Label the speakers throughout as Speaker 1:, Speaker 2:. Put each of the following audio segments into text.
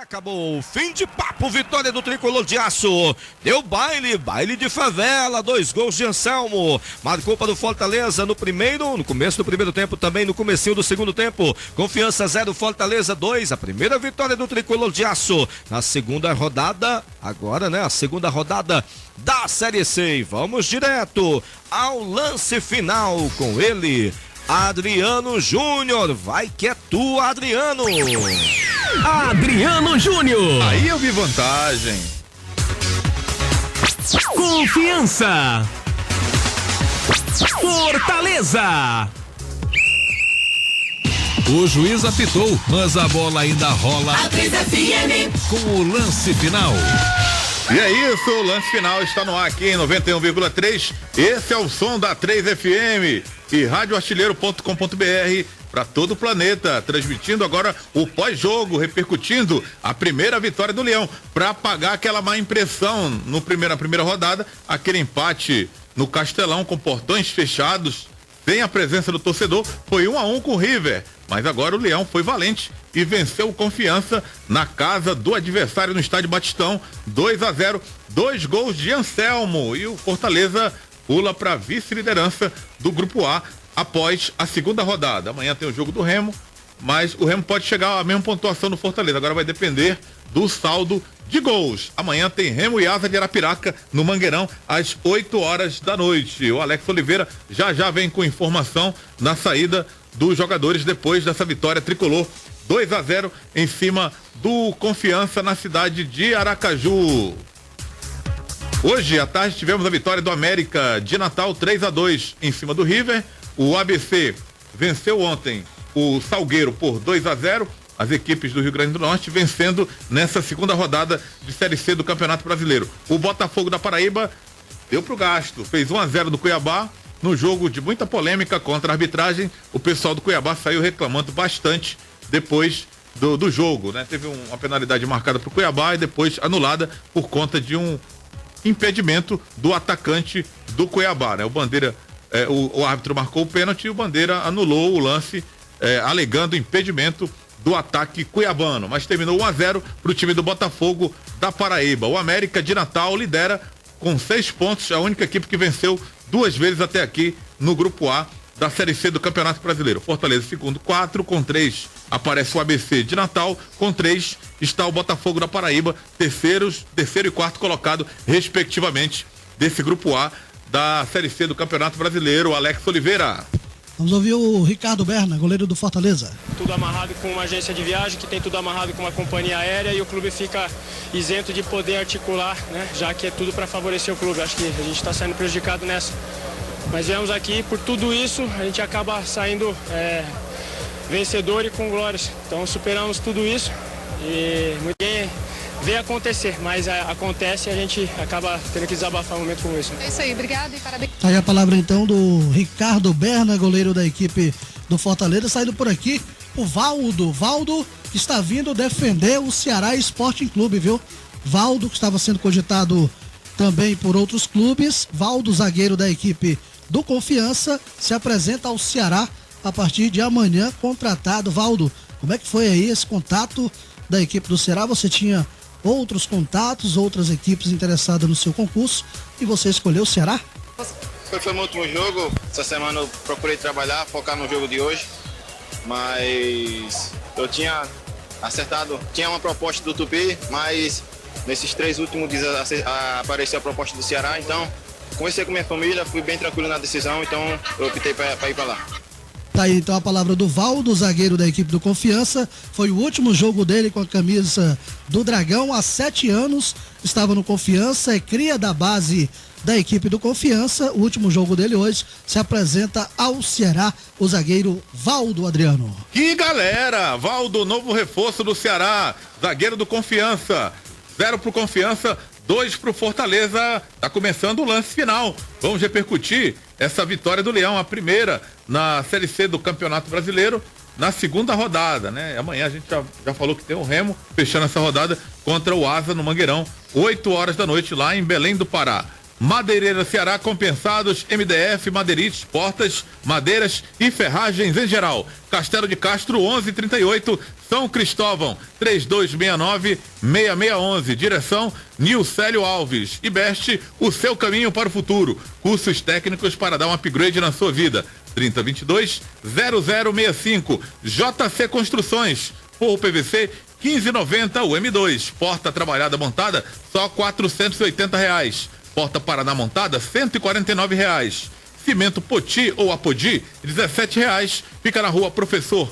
Speaker 1: Acabou, fim de papo, vitória do Tricolor de Aço, deu baile de favela, 2 gols de Anselmo, marcou para o Fortaleza no começo do primeiro tempo, também no comecinho do segundo tempo, Confiança 0, Fortaleza 2, a primeira vitória do Tricolor de Aço, na segunda rodada, agora a segunda rodada da Série C, vamos direto ao lance final com ele, Adriano Júnior, vai que é tu, Adriano!
Speaker 2: Adriano Júnior.
Speaker 3: Aí eu vi vantagem.
Speaker 2: Confiança. Fortaleza.
Speaker 4: O juiz apitou, mas a bola ainda rola.
Speaker 5: A 3FM.
Speaker 4: Com o lance final.
Speaker 3: E é isso, o lance final está no ar aqui em 91,3. Esse é o som da 3FM e radioartilheiro.com.br para todo o planeta, transmitindo agora o pós-jogo, repercutindo a primeira vitória do Leão, para apagar aquela má impressão na primeira rodada, aquele empate no Castelão com portões fechados, sem a presença do torcedor, foi 1-1 com o River, mas agora o Leão foi valente e venceu o Confiança na casa do adversário no estádio Batistão, 2-0, 2 gols de Anselmo, e o Fortaleza pula para vice-liderança do Grupo A após a segunda rodada. Amanhã tem o jogo do Remo, mas o Remo pode chegar à mesma pontuação do Fortaleza, agora vai depender do saldo de gols. Amanhã tem Remo e Asa de Arapiraca no Mangueirão às 8 horas da noite. O Alex Oliveira já vem com informação na saída dos jogadores depois dessa vitória tricolor 2-0 em cima do Confiança na cidade de Aracaju. Hoje à tarde tivemos a vitória do América de Natal 3-2 em cima do River. O ABC venceu ontem o Salgueiro por 2-0. As equipes do Rio Grande do Norte vencendo nessa segunda rodada de Série C do Campeonato Brasileiro. O Botafogo da Paraíba deu pro gasto, fez 1-0 do Cuiabá no jogo de muita polêmica contra a arbitragem. O pessoal do Cuiabá saiu reclamando bastante depois do jogo, né? Teve uma penalidade marcada pro Cuiabá e depois anulada por conta de um impedimento do atacante do Cuiabá, né? O Bandeira, o árbitro marcou o pênalti e o Bandeira anulou o lance, alegando impedimento do ataque cuiabano, mas terminou 1-0 pro time do Botafogo da Paraíba. O América de Natal lidera com 6 pontos, a única equipe que venceu 2 vezes até aqui no Grupo A da Série C do Campeonato Brasileiro. Fortaleza segundo, 4, com 3 aparece o ABC de Natal, com 3 está o Botafogo da Paraíba, terceiro e quarto colocado, respectivamente, desse Grupo A da Série C do Campeonato Brasileiro. Alex Oliveira.
Speaker 6: Vamos ouvir o Ricardo Berna, goleiro do Fortaleza.
Speaker 7: Tudo amarrado com uma agência de viagem, que tem tudo amarrado com uma companhia aérea, e o clube fica isento de poder articular, né? Já que é tudo para favorecer o clube. Acho que a gente está saindo prejudicado nessa. Mas viemos aqui, por tudo isso, a gente acaba saindo vencedor e com glórias. Então superamos tudo isso e ninguém vê acontecer, mas acontece e a gente acaba tendo que desabafar um momento como esse.
Speaker 8: É isso aí, obrigado e parabéns.
Speaker 6: Tá aí a palavra então do Ricardo Berna, goleiro da equipe do Fortaleza. Saindo por aqui o Valdo que está vindo defender o Ceará Sporting Clube, viu? Valdo, que estava sendo cogitado também por outros clubes. Valdo, zagueiro da equipe do Confiança, se apresenta ao Ceará a partir de amanhã, contratado. Valdo, como é que foi aí esse contato da equipe do Ceará? Você tinha outros contatos, outras equipes interessadas no seu concurso e você escolheu o Ceará?
Speaker 9: Foi meu último jogo. Essa semana eu procurei trabalhar, focar no jogo de hoje, mas eu tinha acertado, tinha uma proposta do Tupi, mas nesses 3 últimos dias apareceu a proposta do Ceará, então conversei com minha família, fui bem tranquilo na decisão, então eu optei para ir para lá.
Speaker 6: Tá aí então a palavra do Valdo, zagueiro da equipe do Confiança. Foi o último jogo dele com a camisa do Dragão. Há 7 anos estava no Confiança, é cria da base da equipe do Confiança. O último jogo dele hoje se apresenta ao Ceará, o zagueiro Valdo, Adriano.
Speaker 3: Que galera! Valdo, novo reforço do Ceará, zagueiro do Confiança. 0 pro Confiança, 2 pro Fortaleza. Tá começando o lance final. Vamos repercutir essa vitória do Leão, a primeira na Série C do Campeonato Brasileiro, na segunda rodada, né? Amanhã a gente já falou que tem o Remo fechando essa rodada contra o Asa no Mangueirão, 8 horas da noite lá em Belém do Pará. Madeireira Ceará, compensados, MDF, madeirites, portas, madeiras e ferragens em geral. Castelo de Castro, 1138, São Cristóvão, 3269-6611. Direção, Nilcélio Alves. E Best, o seu caminho para o futuro. Cursos técnicos para dar um upgrade na sua vida. 3022-0065. JC Construções, Forro PVC, 15,90 o M2. Porta trabalhada montada, só R$480. Porta Paraná montada, R$149. Cimento Poti ou Apodi, R$17. Fica na rua Professora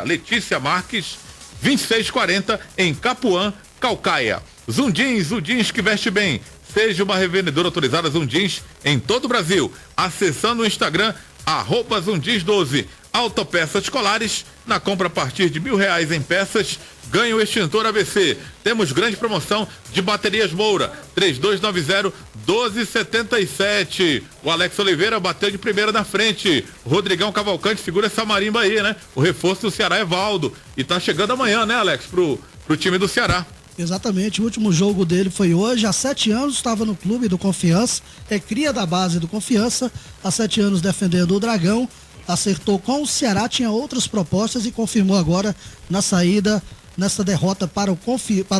Speaker 3: Letícia Marques, 2640, em Capuã, Caucaia. Zundins que veste bem. Seja uma revendedora autorizada Zundins em todo o Brasil. Acessando o Instagram, @Zundins12. Autopeças escolares, na compra a partir de R$1.000 em peças, ganha o extintor ABC. Temos grande promoção de baterias Moura, 3290-1277. O Alex Oliveira bateu de primeira na frente. O Rodrigão Cavalcante segura essa marimba aí, né? O reforço do Ceará é Valdo. E tá chegando amanhã, né, Alex, pro time do Ceará.
Speaker 6: Exatamente, o último jogo dele foi hoje. Há 7 anos estava no clube do Confiança, é cria da base do Confiança. Há 7 anos defendendo o Dragão, acertou com o Ceará, tinha outras propostas e confirmou agora na saída, nessa derrota para o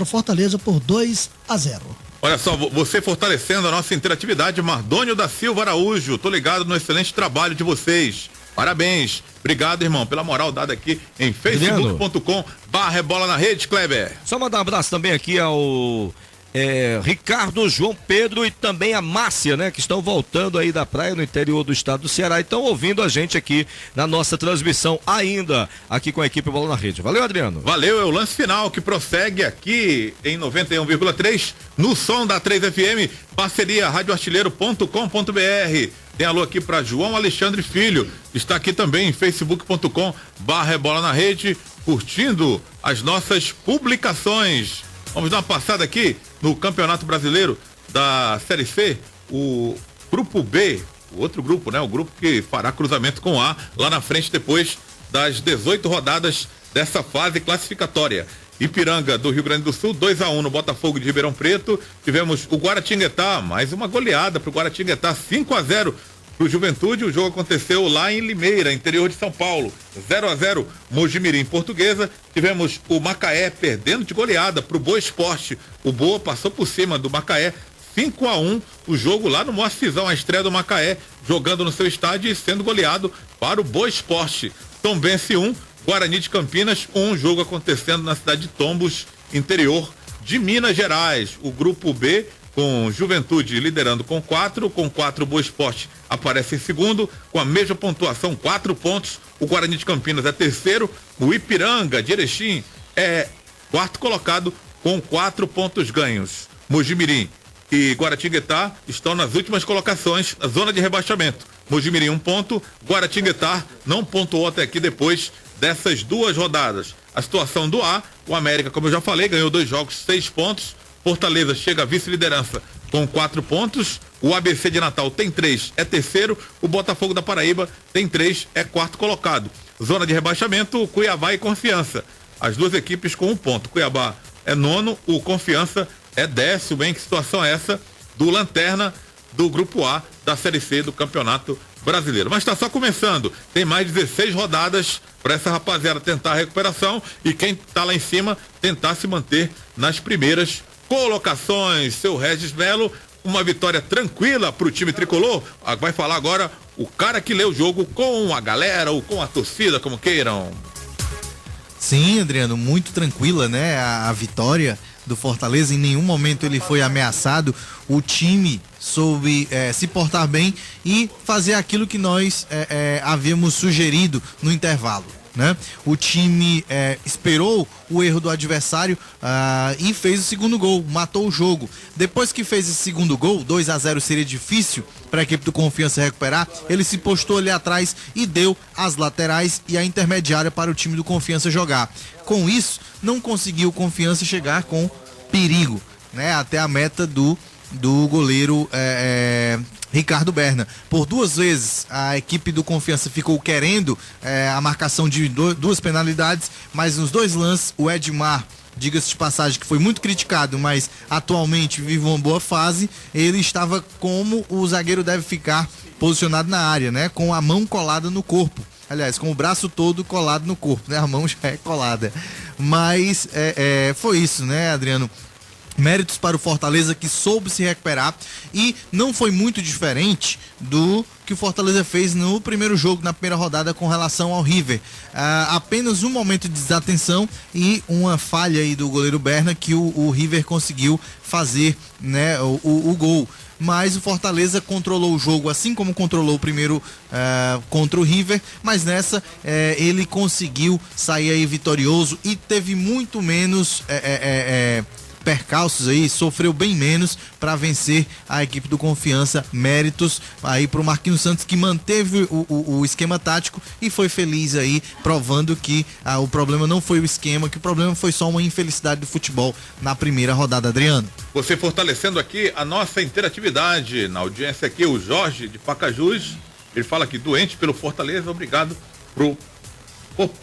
Speaker 6: Fortaleza por 2-0.
Speaker 3: Olha só, você fortalecendo a nossa interatividade. Mardônio da Silva Araújo, tô ligado no excelente trabalho de vocês. Parabéns. Obrigado, irmão, pela moral dada aqui em facebook.com/bola na rede, Kleber.
Speaker 1: Só mandar um abraço também aqui ao Ricardo, João Pedro e também a Márcia, né? Que estão voltando aí da praia no interior do estado do Ceará e estão ouvindo a gente aqui na nossa transmissão ainda, aqui com a equipe Bola na Rede. Valeu, Adriano.
Speaker 3: Valeu, é o lance final que prossegue aqui em 91,3 no som da 3FM, parceria radioartilheiro.com.br. Tem alô aqui para João Alexandre Filho, está aqui também em facebook.com/bola na rede, curtindo as nossas publicações. Vamos dar uma passada aqui no Campeonato Brasileiro da Série C, o Grupo B, o outro grupo, né? O grupo que fará cruzamento com A lá na frente depois das 18 rodadas dessa fase classificatória. Ipiranga do Rio Grande do Sul, 2-1 no Botafogo de Ribeirão Preto. Tivemos o Guaratinguetá, mais uma goleada pro Guaratinguetá, 5-0 pro Juventude. O jogo aconteceu lá em Limeira, interior de São Paulo. 0-0 Mojimirim Portuguesa. Tivemos o Macaé perdendo de goleada pro Boa Esporte. O Boa passou por cima do Macaé, 5-1 o jogo lá no Moacizão, a estreia do Macaé, jogando no seu estádio e sendo goleado para o Boa Esporte. Tombense 1, Guarani de Campinas 1, jogo acontecendo na cidade de Tombos, interior de Minas Gerais. O grupo B, com Juventude liderando com 4, o Boa Esporte aparece em segundo, com a mesma pontuação, 4 pontos. O Guarani de Campinas é terceiro, o Ipiranga de Erechim é quarto colocado com 4 pontos ganhos. Mojimirim e Guaratinguetá estão nas últimas colocações, na zona de rebaixamento. Mojimirim 1 ponto, Guaratinguetá não pontuou até aqui depois dessas 2 rodadas. A situação do A, o América, como eu já falei, ganhou 2 jogos, 6 pontos. Fortaleza chega à vice-liderança com 4 pontos. O ABC de Natal tem 3, é terceiro. O Botafogo da Paraíba tem 3, é quarto colocado. Zona de rebaixamento, Cuiabá e Confiança. As 2 equipes com 1 ponto. Cuiabá é nono, o Confiança é 10º. Bem, que situação é essa do lanterna do Grupo A da Série C do Campeonato Brasileiro. Mas está só começando. Tem mais 16 rodadas para essa rapaziada tentar a recuperação e quem está lá em cima tentar se manter nas primeiras colocações. Seu Regis Melo, uma vitória tranquila para o time tricolor. Vai falar agora o cara que lê o jogo com a galera ou com a torcida, como queiram.
Speaker 5: Sim, Adriano, muito tranquila, né? A vitória do Fortaleza, em nenhum momento ele foi ameaçado. O time soube se portar bem e fazer aquilo que nós havíamos sugerido no intervalo, né? O time esperou o erro do adversário e fez o segundo gol, matou o jogo. Depois que fez esse segundo gol, 2-0 seria difícil para a equipe do Confiança recuperar. Ele se postou ali atrás e deu as laterais e a intermediária para o time do Confiança jogar. Com isso, não conseguiu o Confiança chegar com perigo, né? Até a meta do goleiro Ricardo Berna. Por 2 vezes a equipe do Confiança ficou querendo a marcação de 2 penalidades, mas nos 2 lances o Edmar, diga-se de passagem, que foi muito criticado, mas atualmente vive uma boa fase, ele estava como o zagueiro deve ficar posicionado na área, né? Com a mão colada no corpo. Aliás, com o braço todo colado no corpo, né? A mão já é colada. Mas foi isso, né, Adriano? Méritos para o Fortaleza, que soube se recuperar, e não foi muito diferente do que o Fortaleza fez no primeiro jogo, na primeira rodada, com relação ao River. Apenas um momento de desatenção e uma falha aí do goleiro Berna, que o River conseguiu fazer, né, o gol. Mas o Fortaleza controlou o jogo, assim como controlou o primeiro contra o River, mas nessa ele conseguiu sair aí vitorioso e teve muito menos percalços aí, sofreu bem menos para vencer a equipe do Confiança. Méritos aí pro Marquinhos Santos, que manteve o esquema tático e foi feliz aí, provando que o problema não foi o esquema, que o problema foi só uma infelicidade do futebol na primeira rodada. Adriano.
Speaker 3: Você fortalecendo aqui a nossa interatividade na audiência aqui, o Jorge de Pacajus, ele fala aqui, doente pelo Fortaleza, obrigado por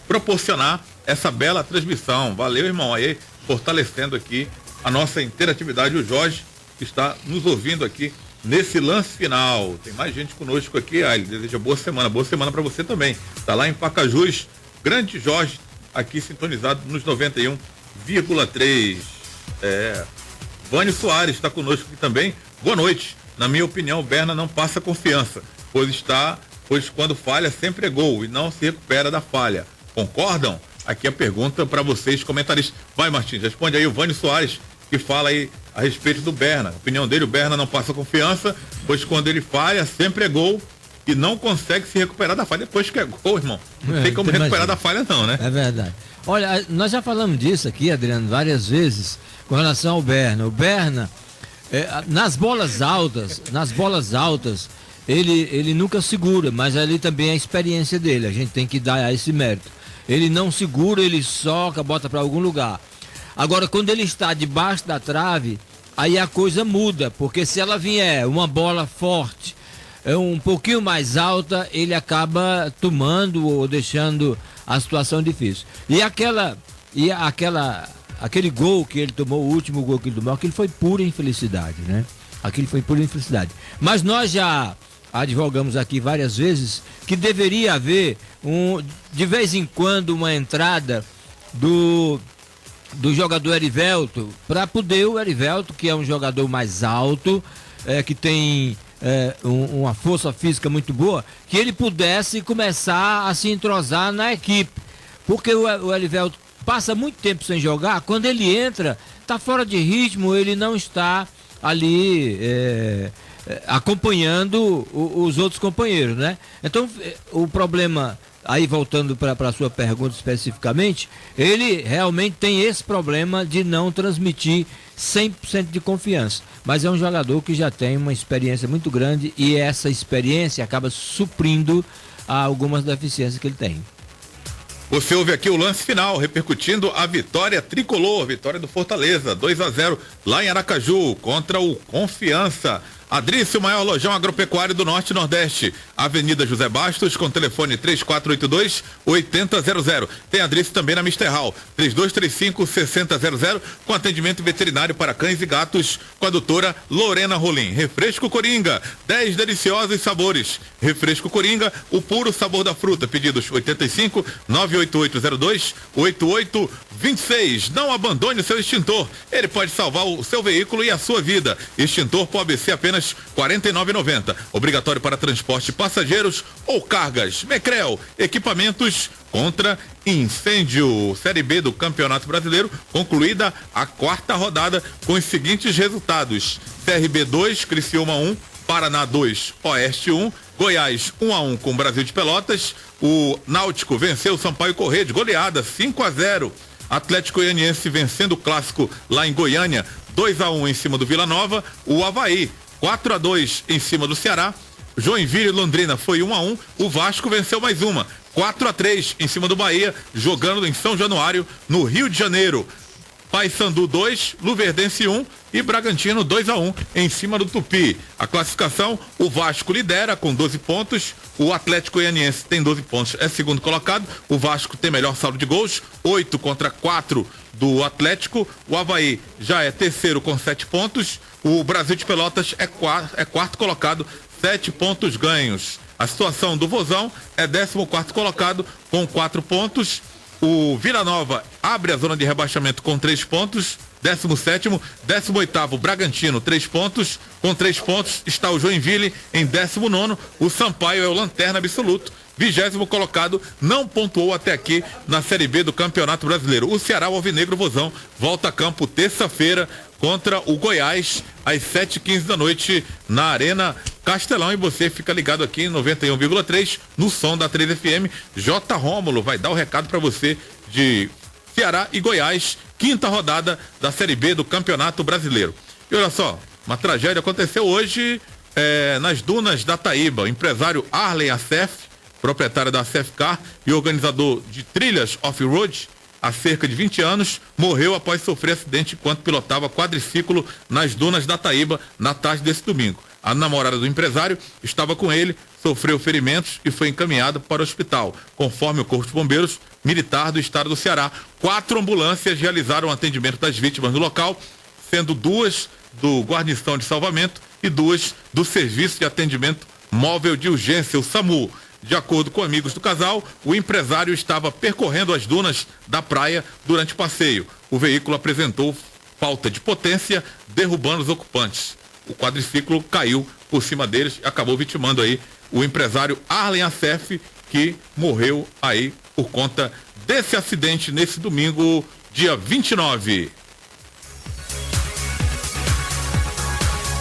Speaker 3: proporcionar essa bela transmissão. Valeu, irmão, aí fortalecendo aqui a nossa interatividade, o Jorge, que está nos ouvindo aqui nesse lance final. Tem mais gente conosco aqui, ele deseja boa semana para você também. Tá lá em Pacajus, grande Jorge, aqui sintonizado nos 91,3. Vânio Soares está conosco aqui também. Boa noite. Na minha opinião, o Berna não passa confiança, pois quando falha sempre é gol e não se recupera da falha. Concordam? Aqui a pergunta para vocês, comentaristas. Vai, Martins, responde aí o Vânio Soares, que fala aí a respeito do Berna. A opinião dele, o Berna não passa confiança, pois quando ele falha, sempre é gol e não consegue se recuperar da falha. Depois que é gol, irmão, não tem como recuperar da falha não, né?
Speaker 8: É verdade. Olha, nós já falamos disso aqui, Adriano, várias vezes, com relação ao Berna. O Berna, nas bolas altas, ele nunca segura, mas ali também é a experiência dele, a gente tem que dar esse mérito. Ele não segura, ele soca, bota para algum lugar. Agora, quando ele está debaixo da trave, aí a coisa muda, porque se ela vier uma bola forte, um pouquinho mais alta, ele acaba tomando ou deixando a situação difícil. Aquele gol que ele tomou, o último gol que ele tomou, aquilo foi pura infelicidade, né? Aquilo foi pura infelicidade. Mas nós já advogamos aqui várias vezes que deveria haver de vez em quando uma entrada do jogador Erivelto, para poder o Erivelto, que é um jogador mais alto, que tem uma força física muito boa, que ele pudesse começar a se entrosar na equipe, porque o Erivelto passa muito tempo sem jogar, quando ele entra, está fora de ritmo, ele não está ali acompanhando os outros companheiros, né? Então o problema, aí voltando para a sua pergunta especificamente, ele realmente tem esse problema de não transmitir 100% de confiança, mas é um jogador que já tem uma experiência muito grande e essa experiência acaba suprindo algumas deficiências que ele tem.
Speaker 3: Você ouve aqui o lance final, repercutindo a vitória tricolor, vitória do Fortaleza, 2-0 lá em Aracaju, contra o Confiança. Adrício, o maior lojão agropecuário do Norte e Nordeste. Avenida José Bastos, com telefone 3482-8000. Tem Adrício também na Mister Hall, 3235-6000, com atendimento veterinário para cães e gatos, com a doutora Lorena Rolim. Refresco Coringa, 10 deliciosos sabores. Refresco Coringa, o puro sabor da fruta. Pedidos 85-98802-8826. Não abandone o seu extintor. Ele pode salvar o seu veículo e a sua vida. Extintor por ABC apenas R$ 49,90. Obrigatório para transporte de passageiros ou cargas. Mecrel, equipamentos contra incêndio. Série B do Campeonato Brasileiro, concluída a 4ª rodada com os seguintes resultados: CRB 2, Criciúma 1, Paraná 2, Oeste 1, Goiás 1-1 com o Brasil de Pelotas. O Náutico venceu o Sampaio Corrêa de goleada 5-0. Atlético Goianiense vencendo o clássico lá em Goiânia 2-1 em cima do Vila Nova. O Avaí 4-2 em cima do Ceará. Joinville e Londrina foi 1-1. O Vasco venceu mais uma, 4-3 em cima do Bahia, jogando em São Januário, no Rio de Janeiro. Paysandu 2, Luverdense 1 e Bragantino 2-1 em cima do Tupi. A classificação, o Vasco lidera com 12 pontos, o Atlético Goianiense tem 12 pontos, é segundo colocado, o Vasco tem melhor saldo de gols, 8 contra 4 do Atlético, o Avaí já é terceiro com 7 pontos, o Brasil de Pelotas é quarto colocado, 7 pontos ganhos. A situação do Vozão é 14º colocado com 4 pontos. O Vila Nova abre a zona de rebaixamento com 3 pontos. 17º, 18º Bragantino, 3 pontos. Com 3 pontos está o Joinville em 19º. O Sampaio é o lanterna absoluto. 20º colocado, não pontuou até aqui na Série B do Campeonato Brasileiro. O Ceará, o Alvinegro Vozão, volta a campo terça-feira contra o Goiás, às 7h15 da noite, na Arena Castelão. E você fica ligado aqui em 91,3 no som da 3FM. J. Rômulo vai dar o recado para você de Ceará e Goiás, quinta rodada da Série B do Campeonato Brasileiro. E olha só, uma tragédia aconteceu hoje nas dunas da Taíba. O empresário Arlen Assef, proprietário da Assef Car e organizador de trilhas off-road há cerca de 20 anos, morreu após sofrer acidente enquanto pilotava quadriciclo nas dunas da Taíba na tarde desse domingo. A namorada do empresário estava com ele, sofreu ferimentos e foi encaminhada para o hospital. Conforme o Corpo de Bombeiros Militar do Estado do Ceará, 4 ambulâncias realizaram o atendimento das vítimas no local, sendo 2 do Guarnição de Salvamento e 2 do Serviço de Atendimento Móvel de Urgência, o SAMU. De acordo com amigos do casal, o empresário estava percorrendo as dunas da praia durante o passeio. O veículo apresentou falta de potência, derrubando os ocupantes. O quadriciclo caiu por cima deles e acabou vitimando aí o empresário Arlen Assef, que morreu aí por conta desse acidente nesse domingo, dia 29.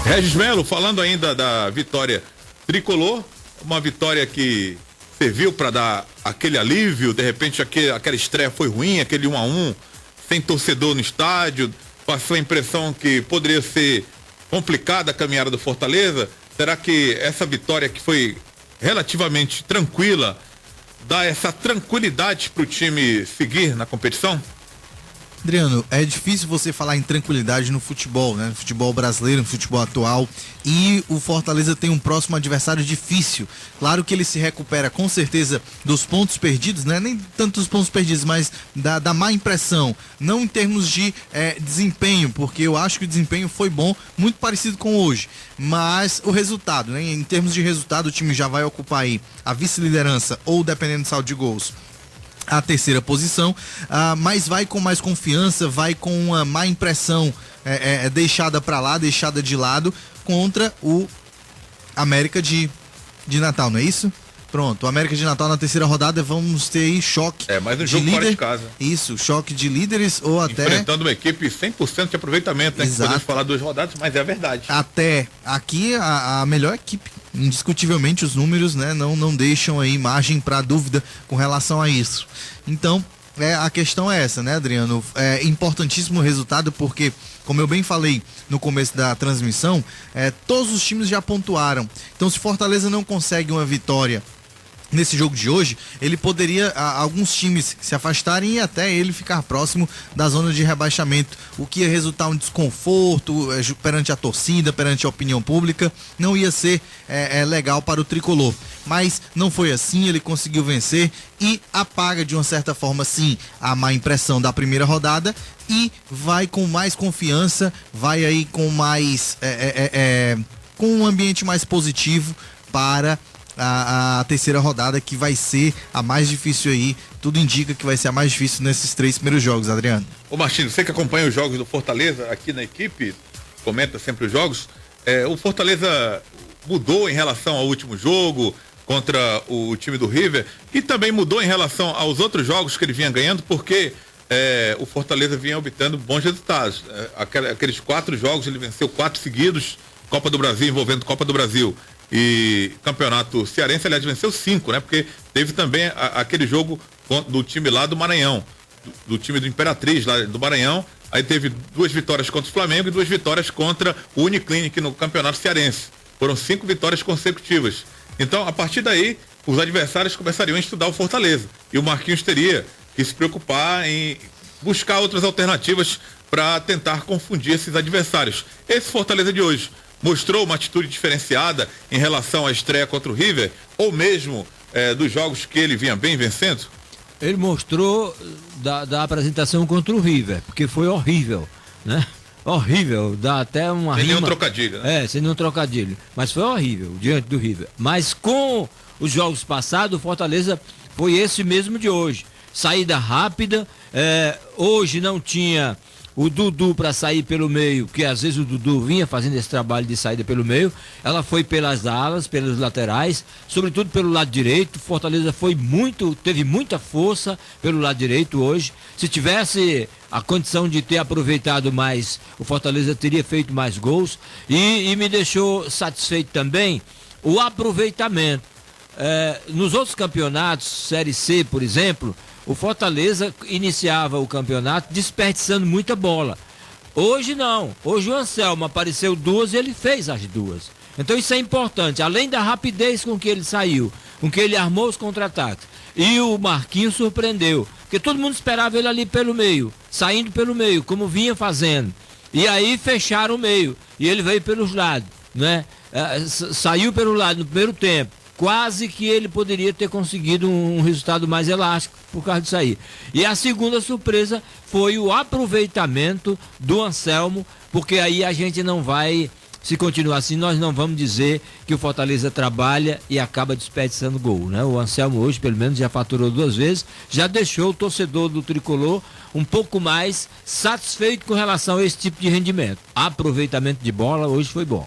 Speaker 3: Regis Melo, falando ainda da vitória tricolor, uma vitória que serviu para dar aquele alívio, de repente aquela estreia foi ruim, aquele 1-1, sem torcedor no estádio, passou a impressão que poderia ser complicada a caminhada do Fortaleza. Será que essa vitória, que foi relativamente tranquila, dá essa tranquilidade para o time seguir na competição?
Speaker 5: Adriano, é difícil você falar em tranquilidade no futebol, né? No futebol brasileiro, no futebol atual. E o Fortaleza tem um próximo adversário difícil. Claro que ele se recupera com certeza dos pontos perdidos, né? Nem tanto dos pontos perdidos, mas da má impressão. Não em termos de desempenho, porque eu acho que o desempenho foi bom, muito parecido com hoje. Mas o resultado, né? Em termos de resultado, o time já vai ocupar aí a vice-liderança ou, dependendo do saldo de gols, a terceira posição, mas vai com mais confiança, vai com uma má impressão deixada para lá, deixada de lado, contra o América de Natal, não é isso? Pronto, o América de Natal na terceira rodada, vamos ter aí choque
Speaker 3: mais um
Speaker 5: de
Speaker 3: jogo
Speaker 5: líder,
Speaker 3: fora de casa.
Speaker 5: Isso, choque de líderes ou até...
Speaker 3: Enfrentando uma equipe 100% de aproveitamento, né?
Speaker 5: Exato.
Speaker 3: Podemos falar 2 rodadas, mas é a verdade.
Speaker 5: Até aqui a melhor equipe, indiscutivelmente os números, né, não deixam aí margem para dúvida com relação a isso. Então, a questão é essa, né, Adriano? É importantíssimo o resultado, porque, como eu bem falei no começo da transmissão, todos os times já pontuaram. Então, se Fortaleza não consegue uma vitória nesse jogo de hoje, ele poderia, alguns times se afastarem e até ele ficar próximo da zona de rebaixamento, o que ia resultar um desconforto perante a torcida, perante a opinião pública, não ia ser legal para o tricolor. Mas não foi assim, ele conseguiu vencer e apaga de uma certa forma, sim, a má impressão da primeira rodada e vai com mais confiança, vai aí com mais com um ambiente mais positivo para a terceira rodada, que vai ser a mais difícil aí. Tudo indica que vai ser a mais difícil nesses 3 primeiros jogos, Adriano.
Speaker 3: Ô Martins, você que acompanha os jogos do Fortaleza aqui na equipe, comenta sempre os jogos, o Fortaleza mudou em relação ao último jogo contra o time do River e também mudou em relação aos outros jogos que ele vinha ganhando, porque o Fortaleza vinha obtendo bons resultados. Aqueles 4 jogos ele venceu 4 seguidos, Copa do Brasil, envolvendo Copa do Brasil e Campeonato Cearense, aliás, venceu 5, né? Porque teve também aquele jogo do time lá do Maranhão, do time do Imperatriz lá do Maranhão. Aí teve 2 vitórias contra o Flamengo e 2 vitórias contra o Uniclinic no Campeonato Cearense. Foram 5 vitórias consecutivas. Então, a partir daí, os adversários começariam a estudar o Fortaleza. E o Marquinhos teria que se preocupar em buscar outras alternativas para tentar confundir esses adversários. Esse Fortaleza de hoje mostrou uma atitude diferenciada em relação à estreia contra o River, ou mesmo dos jogos que ele vinha bem vencendo?
Speaker 8: Ele mostrou da apresentação contra o River, porque foi horrível, né? Horrível, dá até uma
Speaker 3: sem
Speaker 8: rima.
Speaker 3: nenhum trocadilho, né?
Speaker 8: Sem nenhum trocadilho. Mas foi horrível diante do River. Mas com os jogos passados, o Fortaleza foi esse mesmo de hoje. Saída rápida, hoje não tinha o Dudu para sair pelo meio, porque às vezes o Dudu vinha fazendo esse trabalho de saída pelo meio. Ela foi pelas alas, pelos laterais, sobretudo pelo lado direito. Fortaleza teve muita força pelo lado direito hoje. Se tivesse a condição de ter aproveitado mais, o Fortaleza teria feito mais gols. E me deixou satisfeito também o aproveitamento. Nos outros campeonatos, Série C, por exemplo, o Fortaleza iniciava o campeonato desperdiçando muita bola. Hoje não. Hoje o Anselmo apareceu 2 e ele fez as 2. Então isso é importante. Além da rapidez com que ele saiu, com que ele armou os contra-ataques. E o Marquinhos surpreendeu. Porque todo mundo esperava ele ali pelo meio, saindo pelo meio, como vinha fazendo. E aí fecharam o meio. E ele veio pelos lados, né? Saiu pelo lado no primeiro tempo. Quase que ele poderia ter conseguido um resultado mais elástico por causa disso aí. E a segunda surpresa foi o aproveitamento do Anselmo, porque aí a gente não vai, se continuar assim, nós não vamos dizer que o Fortaleza trabalha e acaba desperdiçando gol, né? O Anselmo hoje, pelo menos, já faturou 2 vezes, já deixou o torcedor do Tricolor um pouco mais satisfeito com relação a esse tipo de rendimento. Aproveitamento de bola hoje foi bom.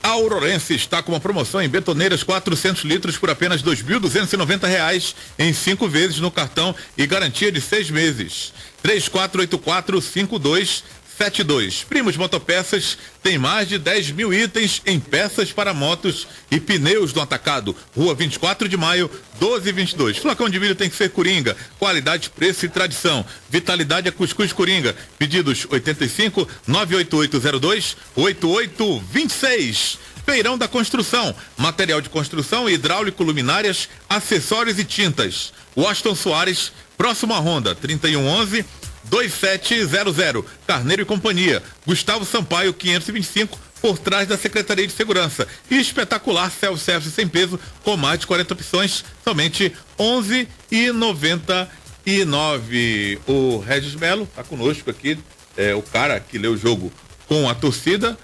Speaker 3: A Aurorense está com uma promoção em betoneiras 400 litros por apenas R$ 2.290 em 5 vezes no cartão e garantia de 6 meses. 3484-5272. Primos Motopeças tem mais de 10 mil itens em peças para motos e pneus do atacado. Rua 24 de maio, 1222. Flacão de milho tem que ser Coringa. Qualidade, preço e tradição. Vitalidade é Cuscuz Coringa. Pedidos 85 98802 8826. Feirão da Construção. Material de construção, hidráulico, luminárias, acessórios e tintas. Washington Soares, próximo à Honda, 3111-2700. Carneiro e Companhia. Gustavo Sampaio, 525, por trás da Secretaria de Segurança. E espetacular self-service sem peso, com mais de 40 opções, somente R$11,99. O Regis Melo tá conosco aqui, o cara que lê o jogo com a torcida.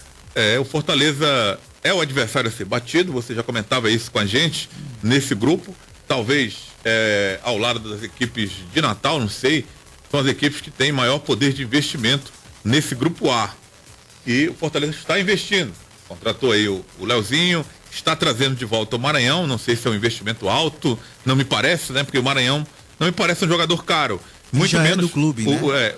Speaker 3: O Fortaleza é o adversário a ser batido, você já comentava isso com a gente nesse grupo, talvez ao lado das equipes de Natal, não sei, são as equipes que têm maior poder de investimento nesse grupo A. E o Fortaleza está investindo, contratou aí o Leozinho, está trazendo de volta o Maranhão, não sei se é um investimento alto, não me parece, né? Porque o Maranhão não me parece um jogador caro. Muito
Speaker 5: já
Speaker 3: menos
Speaker 5: do clube, né?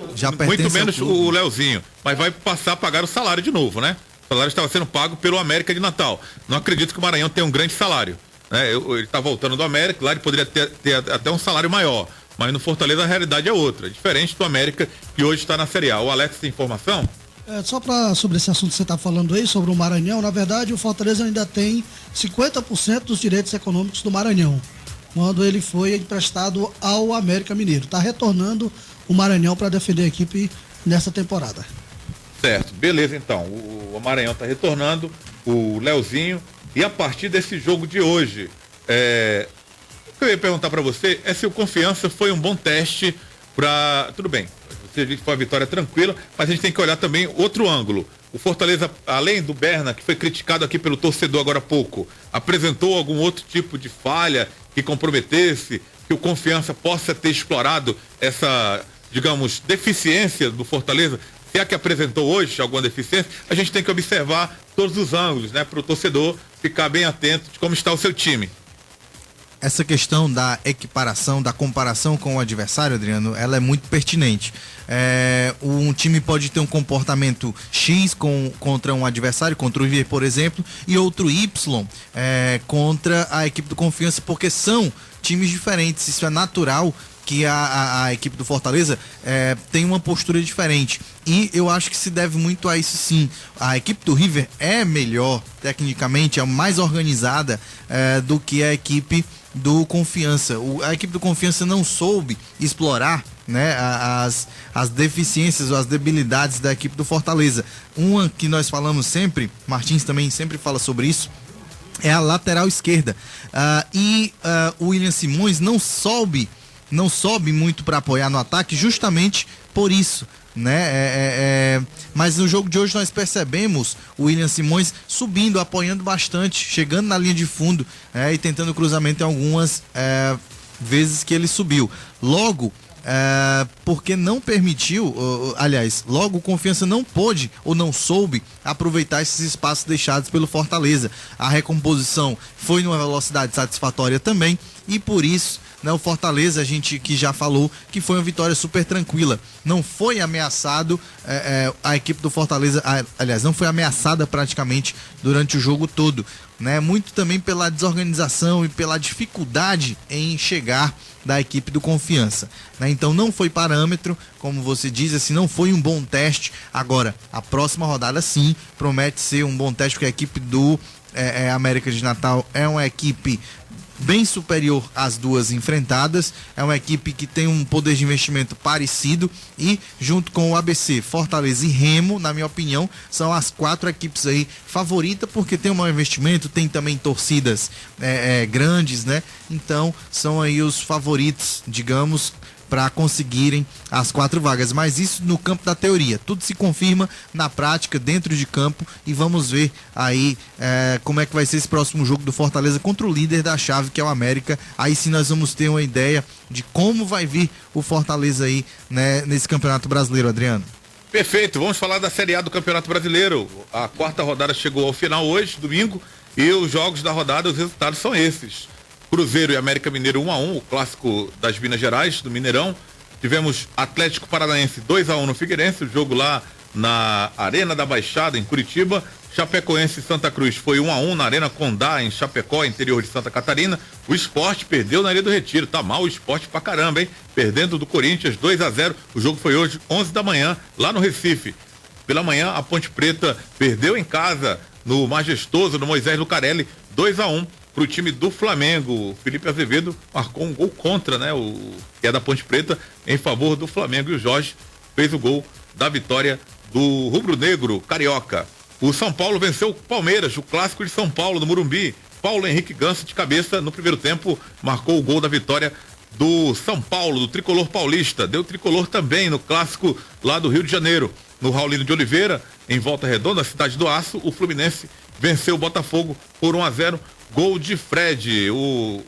Speaker 3: Muito menos o Leozinho, mas vai passar a pagar o salário de novo, né? O salário estava sendo pago pelo América de Natal. Não acredito que o Maranhão tenha um grande salário, né? Ele está voltando do América, lá ele poderia ter até um salário maior, mas no Fortaleza a realidade é outra, diferente do América, que hoje está na Série A. O Alex tem informação?
Speaker 6: Só sobre esse assunto que você está falando aí, sobre o Maranhão, na verdade o Fortaleza ainda tem 50% dos direitos econômicos do Maranhão, quando ele foi emprestado ao América Mineiro. Está retornando o Maranhão para defender a equipe nessa temporada.
Speaker 3: Certo, beleza então. O Maranhão está retornando, o Leozinho, e a partir desse jogo de hoje, o que eu ia perguntar para você é se o Confiança foi um bom teste para... Tudo bem, você disse que foi uma vitória tranquila, mas a gente tem que olhar também outro ângulo. O Fortaleza, além do Berna, que foi criticado aqui pelo torcedor agora há pouco, apresentou algum outro tipo de falha que comprometesse, que o Confiança possa ter explorado essa, digamos, deficiência do Fortaleza? Se é que apresentou hoje alguma deficiência, a gente tem que observar todos os ângulos, né? Para o torcedor ficar bem atento de como está o seu time.
Speaker 5: Essa questão da equiparação, da comparação com o adversário, Adriano, ela é muito pertinente. Um time pode ter um comportamento X contra um adversário, contra o River, por exemplo, e outro Y contra a equipe do Confiança, porque são times diferentes. Isso é natural, que a equipe do Fortaleza tem uma postura diferente. E eu acho que se deve muito a isso, sim. A equipe do River é melhor, tecnicamente, é mais organizada do que a equipe do Confiança. A equipe do Confiança não soube explorar né, as deficiências ou as debilidades da equipe do Fortaleza. Uma que nós falamos sempre, Martins também sempre fala sobre isso, é a lateral esquerda. O William Simões não sobe muito para apoiar no ataque justamente por isso, né? Mas no jogo de hoje nós percebemos o William Simões subindo, apoiando bastante, chegando na linha de fundo e tentando cruzamento em algumas vezes que ele subiu. Logo, porque não permitiu, logo o Confiança não pôde ou não soube aproveitar esses espaços deixados pelo Fortaleza. A recomposição foi numa velocidade satisfatória também e por isso, né, o Fortaleza, a gente que já falou que foi uma vitória super tranquila, não foi ameaçado, a equipe do Fortaleza, não foi ameaçada praticamente durante o jogo todo, né, muito também pela desorganização e pela dificuldade em chegar da equipe do Confiança, né? Então não foi parâmetro, como você diz, assim, não foi um bom teste. Agora, a próxima rodada sim promete ser um bom teste, porque a equipe do América de Natal é uma equipe bem superior às duas enfrentadas, é uma equipe que tem um poder de investimento parecido e junto com o ABC, Fortaleza e Remo, na minha opinião, são as 4 equipes aí favoritas, porque tem um maior investimento, tem também torcidas grandes, né? Então são aí os favoritos, digamos, para conseguirem as 4 vagas, mas isso no campo da teoria, tudo se confirma na prática, dentro de campo, e vamos ver aí como é que vai ser esse próximo jogo do Fortaleza contra o líder da chave, que é o América. Aí sim nós vamos ter uma ideia de como vai vir o Fortaleza aí, né, nesse Campeonato Brasileiro, Adriano.
Speaker 3: Perfeito, vamos falar da Série A do Campeonato Brasileiro. A 4ª rodada chegou ao final hoje, domingo, e os jogos da rodada, os resultados são esses. Cruzeiro e América Mineiro 1-1, o clássico das Minas Gerais, do Mineirão. Tivemos Atlético Paranaense 2-1 no Figueirense, o jogo lá na Arena da Baixada, em Curitiba. Chapecoense e Santa Cruz foi 1-1 na Arena Condá, em Chapecó, interior de Santa Catarina. O Sport perdeu na Ilha do Retiro, tá mal o Sport pra caramba, hein? Perdendo do Corinthians 2-0, o jogo foi hoje, 11 da manhã, lá no Recife. Pela manhã, a Ponte Preta perdeu em casa, no Majestoso, no Moisés Lucarelli, 2-1. Pro time do Flamengo. O Felipe Azevedo marcou um gol contra, né? Que é da Ponte Preta, em favor do Flamengo, e o Jorge fez o gol da vitória do rubro-negro carioca. O São Paulo venceu o Palmeiras, o clássico de São Paulo, no Morumbi. Paulo Henrique Ganso, de cabeça, no primeiro tempo, marcou o gol da vitória do São Paulo, do tricolor paulista. Deu tricolor também no clássico lá do Rio de Janeiro. No Raulino de Oliveira, em Volta Redonda, cidade do Aço, o Fluminense venceu o Botafogo por 1-0. Gol de Fred,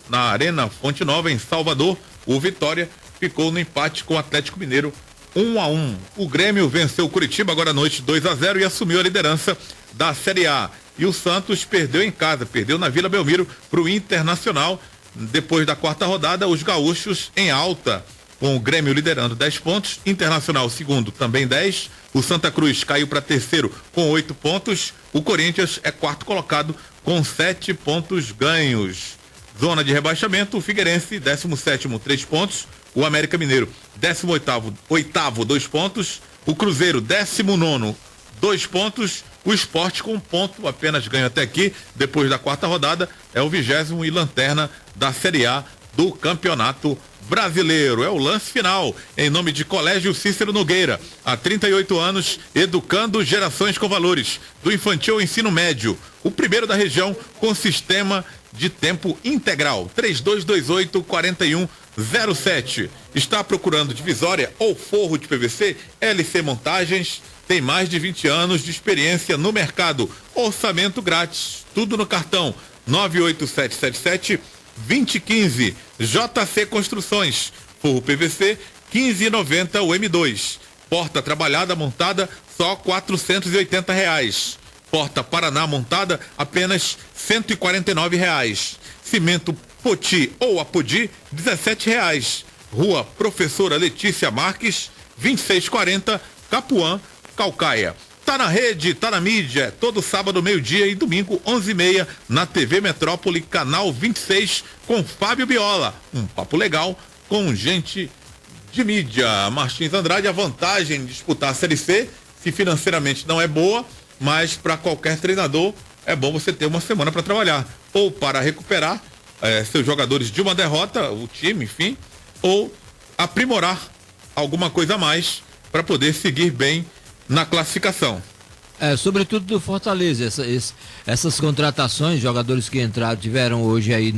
Speaker 3: na Arena Fonte Nova, em Salvador. O Vitória ficou no empate com o Atlético Mineiro 1-1. O Grêmio venceu o Curitiba agora à noite 2-0 e assumiu a liderança da Série A. E o Santos perdeu em casa, perdeu na Vila Belmiro para o Internacional. Depois da 4ª rodada, os gaúchos em alta, com o Grêmio liderando 10 pontos, Internacional segundo também 10, o Santa Cruz caiu para terceiro com 8 pontos, o Corinthians é 4º colocado com 7 pontos ganhos. Zona de rebaixamento, o Figueirense 17º, 3 pontos, o América Mineiro 18º, 2 pontos, o Cruzeiro 19º, 2 pontos, o Sport com 1 ponto, apenas ganho até aqui, depois da 4ª rodada, é o 20º e lanterna da Série A do Campeonato Brasileiro. É o lance final, em nome de Colégio Cícero Nogueira, há 38 anos, educando gerações com valores, do infantil ao ensino médio, o primeiro da região com sistema de tempo integral. 3228-4107. Está procurando divisória ou forro de PVC? LC Montagens tem mais de 20 anos de experiência no mercado. Orçamento grátis, tudo no cartão 98777-2015. JC Construções, forro PVC 15,90 o M2. Porta trabalhada montada só R$480. Porta Paraná montada apenas R$149. Cimento Poti ou Apodi R$17. Rua Professora Letícia Marques 2640, Capuã, Calcaia. Tá na rede, tá na mídia, todo sábado, meio-dia e domingo, 11h30, na TV Metrópole, canal 26, com Fábio Biola. Um papo legal com gente de mídia. Martins Andrade, a vantagem de disputar a Série C, se financeiramente não é boa, mas para qualquer treinador é bom você ter uma semana para trabalhar, ou para recuperar seus jogadores de uma derrota, o time, enfim, ou aprimorar alguma coisa a mais para poder seguir bem na classificação.
Speaker 8: Sobretudo do Fortaleza, essas contratações, jogadores que entraram, tiveram hoje aí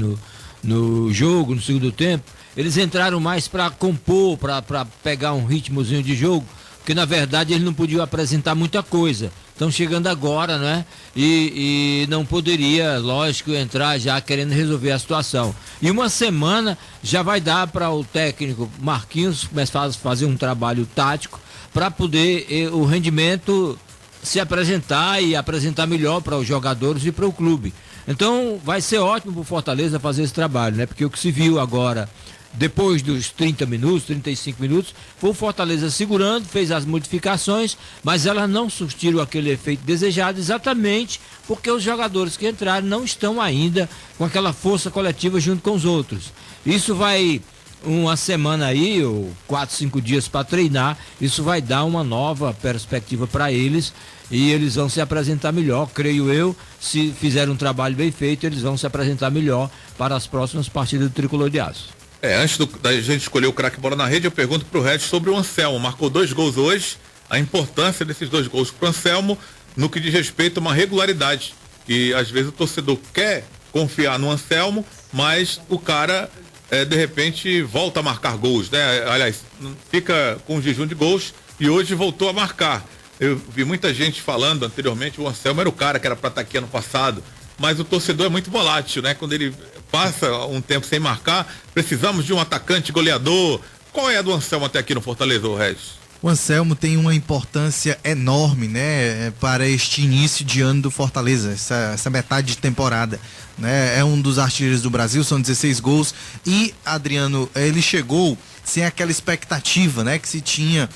Speaker 8: no jogo, no segundo tempo, eles entraram mais para compor, para pegar um ritmozinho de jogo, porque na verdade eles não podiam apresentar muita coisa. Estão chegando agora, né? E não poderia, lógico, entrar já querendo resolver a situação. E uma semana já vai dar para o técnico Marquinhos começar a fazer um trabalho tático para poder o rendimento se apresentar e apresentar melhor para os jogadores e para o clube. Então vai ser ótimo para o Fortaleza fazer esse trabalho, né? Porque o que se viu agora, depois dos 30 minutos, 35 minutos, foi o Fortaleza segurando, fez as modificações, mas elas não surtiram aquele efeito desejado exatamente porque os jogadores que entraram não estão ainda com aquela força coletiva junto com os outros. Isso vai uma semana aí, ou 4, 5 dias para treinar, isso vai dar uma nova perspectiva para eles e eles vão se apresentar melhor, creio eu. Se fizer um trabalho bem feito, eles vão se apresentar melhor para as próximas partidas do Tricolor de Aço.
Speaker 3: Antes da gente escolher o craque bola na rede, eu pergunto pro Red sobre o Anselmo. Marcou 2 gols hoje, a importância desses 2 gols pro Anselmo no que diz respeito a uma regularidade. E às vezes o torcedor quer confiar no Anselmo, mas o cara de repente volta a marcar gols, né? Aliás, fica com um jejum de gols e hoje voltou a marcar. Eu vi muita gente falando anteriormente, o Anselmo era o cara que era para estar aqui ano passado, mas o torcedor é muito volátil, né? Quando ele passa um tempo sem marcar, precisamos de um atacante goleador. Qual é a do Anselmo até aqui no Fortaleza, Regis?
Speaker 5: O Anselmo tem uma importância enorme, né, para este início de ano do Fortaleza, essa metade de temporada, né? É um dos artilheiros do Brasil, são 16 gols e, Adriano, ele chegou sem aquela expectativa, né, que se tinha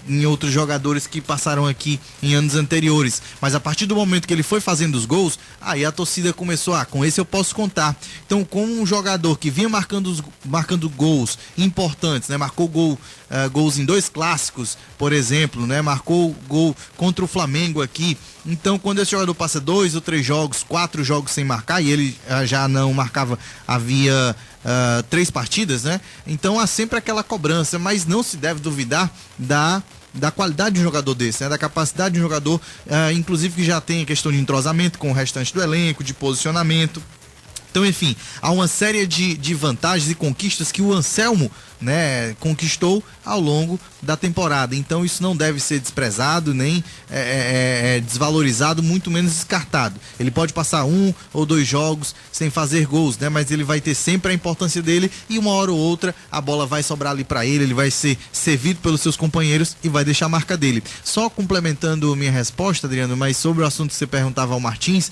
Speaker 5: em outros jogadores que passaram aqui em anos anteriores, mas a partir do momento que ele foi fazendo os gols, aí a torcida começou, com esse eu posso contar. Então, como um jogador que vinha marcando gols importantes, né, marcou gols em 2 clássicos, por exemplo, né, marcou gol contra o Flamengo aqui. Então, quando esse jogador passa 2 ou 3 jogos, 4 jogos sem marcar, e ele já não marcava, havia 3 partidas, né? Então há sempre aquela cobrança, mas não se deve duvidar da qualidade de um jogador desse, né? Da capacidade de um jogador, inclusive que já tem a questão de entrosamento com o restante do elenco, de posicionamento. Então, enfim, há uma série de vantagens e conquistas que o Anselmo, né, conquistou ao longo da temporada. Então isso não deve ser desprezado, nem desvalorizado, muito menos descartado. Ele pode passar 1 ou 2 jogos sem fazer gols, né, mas ele vai ter sempre a importância dele e uma hora ou outra a bola vai sobrar ali para ele vai ser servido pelos seus companheiros e vai deixar a marca dele. Só complementando minha resposta, Adriano, mas sobre o assunto que você perguntava ao Martins,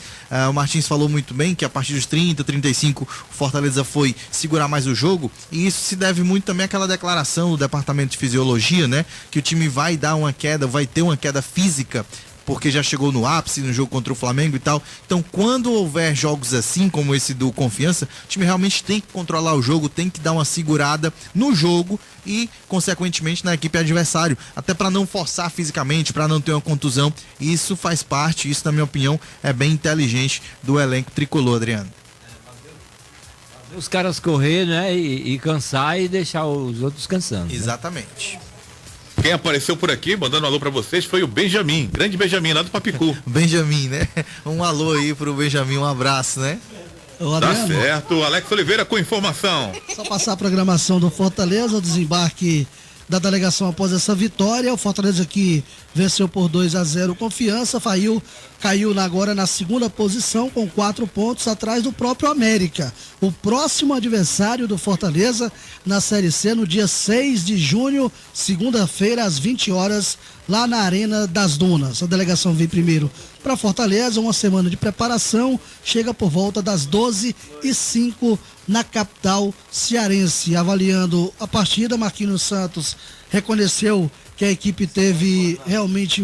Speaker 5: o Martins falou muito bem que a partir dos 30, 35 o Fortaleza foi segurar mais o jogo, e isso se deve muito também àquela declaração do departamento de fisiologia, né, que o time vai dar uma queda, vai ter uma queda física, porque já chegou no ápice no jogo contra o Flamengo e tal. Então, quando houver jogos assim, como esse do Confiança, o time realmente tem que controlar o jogo, tem que dar uma segurada no jogo e, consequentemente, na equipe adversário, até para não forçar fisicamente, para não ter uma contusão. Isso faz parte, isso, na minha opinião, é bem inteligente do elenco tricolor, Adriano.
Speaker 8: Os caras correr, né, e cansar e deixar os outros cansando.
Speaker 5: Exatamente.
Speaker 8: Né?
Speaker 3: Quem apareceu por aqui, mandando um alô pra vocês, foi o Benjamin, grande Benjamin, lá do Papicu.
Speaker 5: Benjamin, né? Um alô aí pro Benjamin, um abraço, né?
Speaker 3: Tá certo, Alex Oliveira com informação.
Speaker 6: Só passar a programação do Fortaleza, o desembarque da delegação após essa vitória. O Fortaleza que venceu por 2-0 Confiança, caiu agora na 2ª posição com 4 pontos atrás do próprio América. O próximo adversário do Fortaleza na Série C no dia 6 de junho, segunda-feira às 20 horas, lá na Arena das Dunas. A delegação vem primeiro para Fortaleza, uma semana de preparação, chega por volta das 12h05 na capital cearense. Avaliando a partida, Marquinhos Santos reconheceu que a equipe teve realmente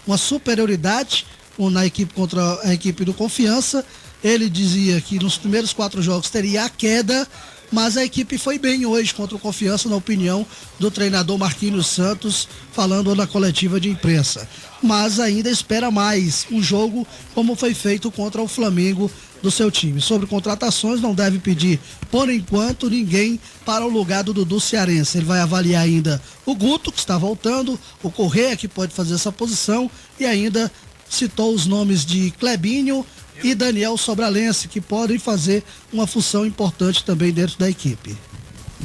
Speaker 6: uma superioridade na equipe contra a equipe do Confiança. Ele dizia que nos primeiros 4 jogos teria a queda, mas a equipe foi bem hoje contra o Confiança, na opinião do treinador Marquinhos Santos, falando na coletiva de imprensa. Mas ainda espera mais um jogo como foi feito contra o Flamengo do seu time. Sobre contratações, não deve pedir, por enquanto, ninguém para o lugar do Dudu Cearense. Ele vai avaliar ainda o Guto, que está voltando, o Corrêa, que pode fazer essa posição, e ainda citou os nomes de Clebinho e Daniel Sobralense, que podem fazer uma função importante também dentro da equipe.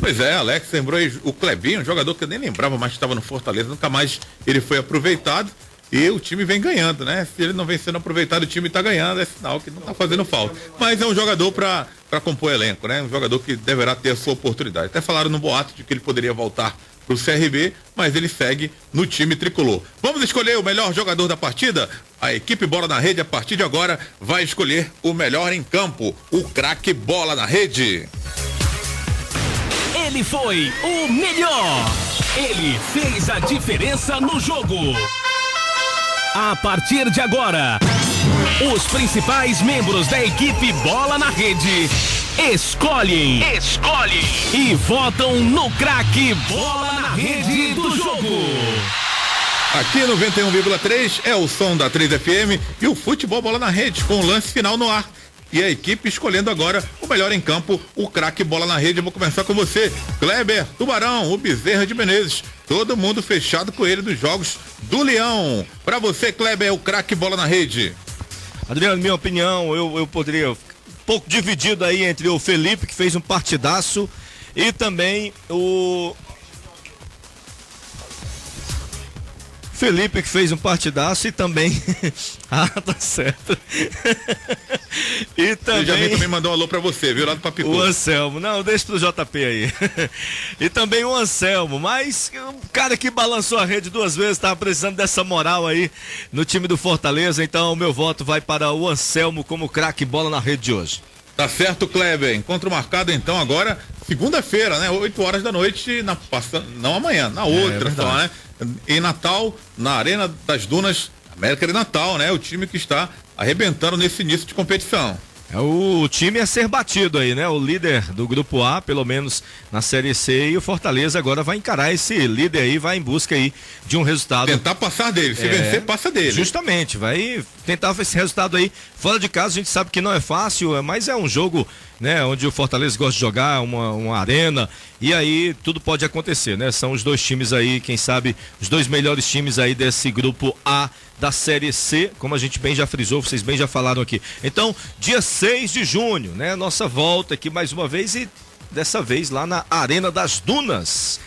Speaker 3: Pois é, Alex lembrou aí o Clebinho, um jogador que eu nem lembrava mais que estava no Fortaleza, nunca mais ele foi aproveitado e o time vem ganhando, né? Se ele não vem sendo aproveitado, o time está ganhando, é sinal que não está fazendo falta. Mas é um jogador para compor elenco, né? Um jogador que deverá ter a sua oportunidade. Até falaram no boato de que ele poderia voltar para o CRB, mas ele segue no time tricolor. Vamos escolher o melhor jogador da partida? A equipe Bola na Rede, a partir de agora, vai escolher o melhor em campo, o craque Bola na Rede.
Speaker 2: Ele foi o melhor. Ele fez a diferença no jogo. A partir de agora, os principais membros da equipe Bola na Rede escolhem e votam no craque Bola na Rede do jogo.
Speaker 3: Aqui 91,3 é o som da 3FM e o futebol Bola na Rede com o lance final no ar. E a equipe escolhendo agora o melhor em campo, o craque Bola na Rede. Eu vou começar com você, Kleber Tubarão, o Bezerra de Menezes. Todo mundo fechado com ele nos jogos do Leão. Pra você, Kleber, o craque Bola na Rede.
Speaker 1: Adriano, minha opinião, eu poderia um pouco dividido aí entre o Felipe, que fez um partidaço, e também o Felipe, que fez um partidaço, e também ah, tá certo. E também
Speaker 3: mandou um alô pra você, viu, lá do Papicu.
Speaker 1: O Anselmo, não, deixa pro JP aí. E também o Anselmo, mas o cara que balançou a rede 2 vezes, tava precisando dessa moral aí no time do Fortaleza, então o meu voto vai para o Anselmo como craque Bola na Rede de hoje.
Speaker 3: Tá certo, Kleber. Encontro marcado então agora, segunda-feira, né? 8 horas da noite, não amanhã, na outra só, né? Em Natal, na Arena das Dunas, América de Natal, né? O time que está arrebentando nesse início de competição.
Speaker 1: É o time a ser batido aí, né? O líder do grupo A, pelo menos na Série C, e o Fortaleza agora vai encarar esse líder aí, vai em busca aí de um resultado.
Speaker 3: Tentar passar dele, se vencer, passa dele.
Speaker 1: Justamente, vai tentar esse resultado aí. Fora de casa, a gente sabe que não é fácil, mas é um jogo, né? Onde o Fortaleza gosta de jogar, uma arena, e aí tudo pode acontecer, né? São os dois times aí, quem sabe, os dois melhores times aí desse grupo A da Série C, como a gente bem já frisou, vocês bem já falaram aqui. Então, dia 6 de junho, né? Nossa volta aqui mais uma vez, e dessa vez lá na Arena das Dunas,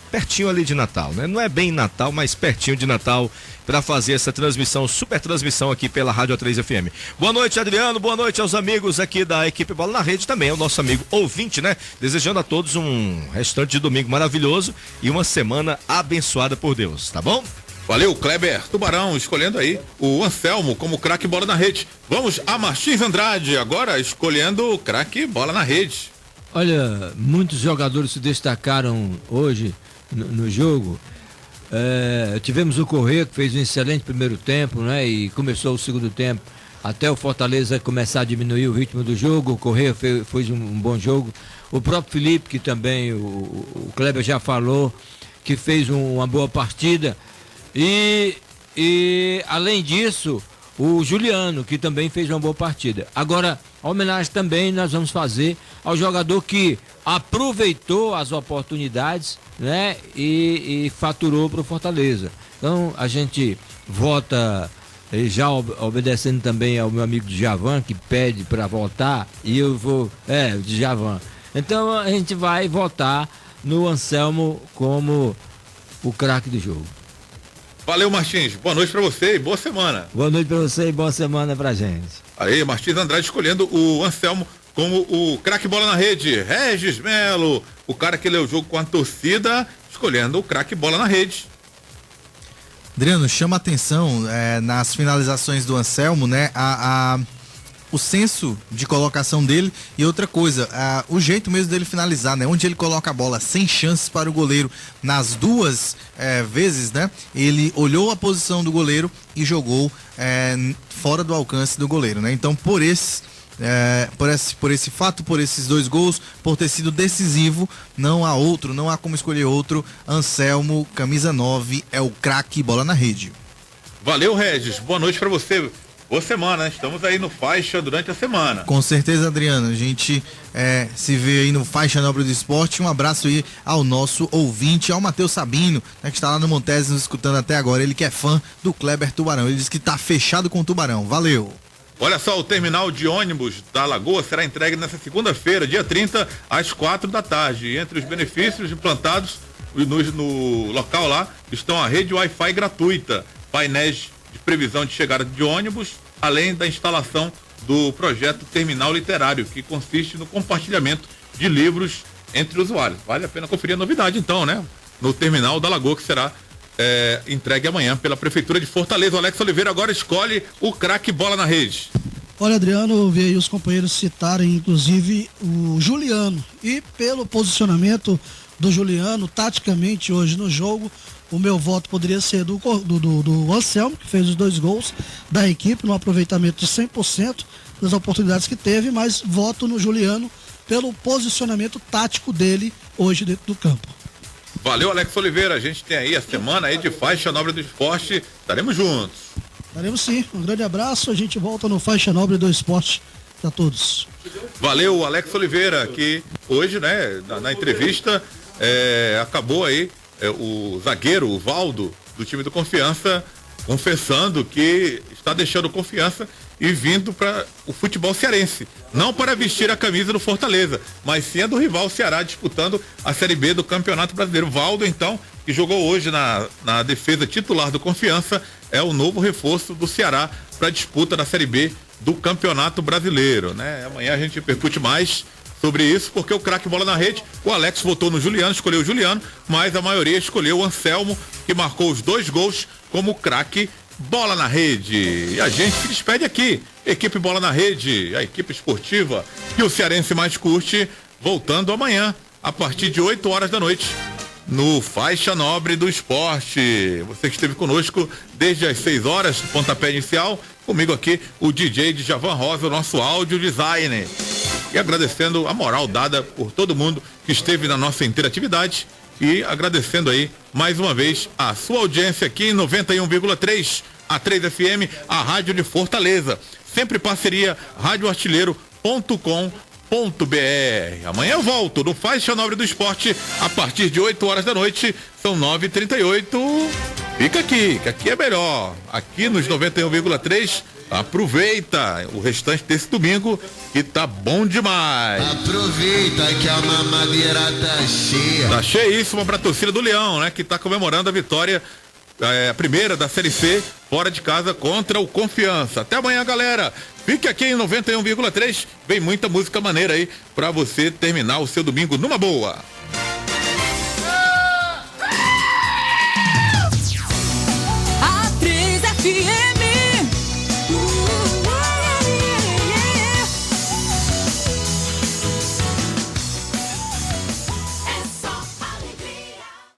Speaker 1: pertinho ali de Natal, né? Não é bem Natal, mas pertinho de Natal, para fazer essa transmissão, super transmissão aqui pela Rádio 3FM. Boa noite, Adriano, boa noite aos amigos aqui da equipe Bola na Rede, também o nosso amigo ouvinte, né? Desejando a todos um restante de domingo maravilhoso e uma semana abençoada por Deus, tá bom?
Speaker 3: Valeu, Kleber Tubarão, escolhendo aí o Anselmo como craque Bola na Rede. Vamos a Martins Andrade, agora escolhendo o craque Bola na Rede.
Speaker 8: Olha, muitos jogadores se destacaram hoje no jogo. Tivemos o Corrêa, que fez um excelente primeiro tempo, né? E começou o segundo tempo até o Fortaleza começar a diminuir o ritmo do jogo. O Corrêa fez um bom jogo. O próprio Felipe, que também o Kleber já falou, que fez uma boa partida. E além disso, o Juliano, que também fez uma boa partida. Agora, a homenagem também nós vamos fazer ao jogador que aproveitou as oportunidades, né? E faturou para o Fortaleza. Então, a gente vota, já obedecendo também ao meu amigo Djavan, que pede para votar, e eu vou, Djavan. Então, a gente vai votar no Anselmo como o craque do jogo.
Speaker 3: Valeu, Martins. Boa noite pra você e boa semana.
Speaker 8: Boa noite pra você e boa semana pra gente.
Speaker 3: Aí, Martins Andrade escolhendo o Anselmo como o craque Bola na Rede. Regis Melo, o cara que leu o jogo com a torcida, escolhendo o craque Bola na Rede.
Speaker 5: Adriano, chama atenção nas finalizações do Anselmo, né? O senso de colocação dele e outra coisa, o jeito mesmo dele finalizar, né? Onde ele coloca a bola sem chances para o goleiro nas 2 vezes, né? Ele olhou a posição do goleiro e jogou fora do alcance do goleiro, né? Então, por esse fato, por esses 2 gols, por ter sido decisivo, não há como escolher outro. Anselmo, camisa 9, é o craque Bola na Rede.
Speaker 3: Valeu, Regis. Boa noite pra você. boa semana, né? Estamos aí no Faixa durante a semana.
Speaker 5: Com certeza, Adriano. A gente se vê aí no Faixa Nobre do Esporte. Um abraço aí ao nosso ouvinte, ao Matheus Sabino, né, que está lá no Montes nos escutando até agora. Ele que é fã do Kleber Tubarão. Ele disse que está fechado com o Tubarão. Valeu!
Speaker 3: Olha só, o terminal de ônibus da Lagoa será entregue nesta segunda-feira, dia 30, às 4 da tarde. E entre os benefícios implantados no local lá estão a rede Wi-Fi gratuita, painéis de previsão de chegada de ônibus, além da instalação do projeto Terminal Literário, que consiste no compartilhamento de livros entre usuários. Vale a pena conferir a novidade então, né? No terminal da Lagoa, que será entregue amanhã pela Prefeitura de Fortaleza. O Alex Oliveira agora escolhe o craque bola na rede.
Speaker 6: Olha, Adriano, eu vi aí os companheiros citarem inclusive o Juliano, e pelo posicionamento do Juliano, taticamente hoje no jogo, o meu voto poderia ser do Anselmo, que fez os 2 gols da equipe, no aproveitamento de 100% das oportunidades que teve, mas voto no Juliano pelo posicionamento tático dele hoje dentro do campo.
Speaker 3: Valeu, Alex Oliveira. A gente tem aí a semana aí de Faixa Nobre do Esporte. Estaremos juntos.
Speaker 6: Estaremos sim. Um grande abraço. A gente volta no Faixa Nobre do Esporte para todos.
Speaker 3: Valeu, Alex Oliveira, que hoje, né, na entrevista, acabou aí o zagueiro, o Valdo, do time do Confiança, confessando que está deixando Confiança e vindo para o futebol cearense, não para vestir a camisa do Fortaleza, mas sim a do rival Ceará, disputando a Série B do Campeonato Brasileiro. Valdo, então, que jogou hoje na defesa titular do Confiança, é o novo reforço do Ceará para a disputa da Série B do Campeonato Brasileiro, né? Amanhã a gente repercute mais sobre isso, porque o craque bola na rede, o Alex votou no Juliano, escolheu o Juliano, mas a maioria escolheu o Anselmo, que marcou os 2 gols como craque bola na rede. E a gente se despede aqui. Equipe Bola na Rede, a equipe esportiva que o cearense mais curte, voltando amanhã, a partir de 8 horas da noite, no Faixa Nobre do Esporte. Você que esteve conosco desde as 6 horas, pontapé inicial, comigo aqui, o DJ Djavan Rosa, o nosso áudio designer. E agradecendo a moral dada por todo mundo que esteve na nossa interatividade e agradecendo aí mais uma vez a sua audiência aqui em 91,3, a 3FM, a rádio de Fortaleza. Sempre parceria radioartilheiro.com.br. Amanhã eu volto no Faixa Nobre do Esporte a partir de 8 horas da noite, são 9h38. Fica aqui, que aqui é melhor. Aqui nos 91,3, aproveita o restante desse domingo que tá bom demais.
Speaker 10: Aproveita que a mamadeira tá cheia.
Speaker 3: Tá cheíssima pra torcida do Leão, né? Que tá comemorando a vitória, a primeira da Série C, fora de casa contra o Confiança. Até amanhã, galera. Fique aqui em 91,3. Vem muita música maneira aí pra você terminar o seu domingo numa boa.
Speaker 11: A 3FM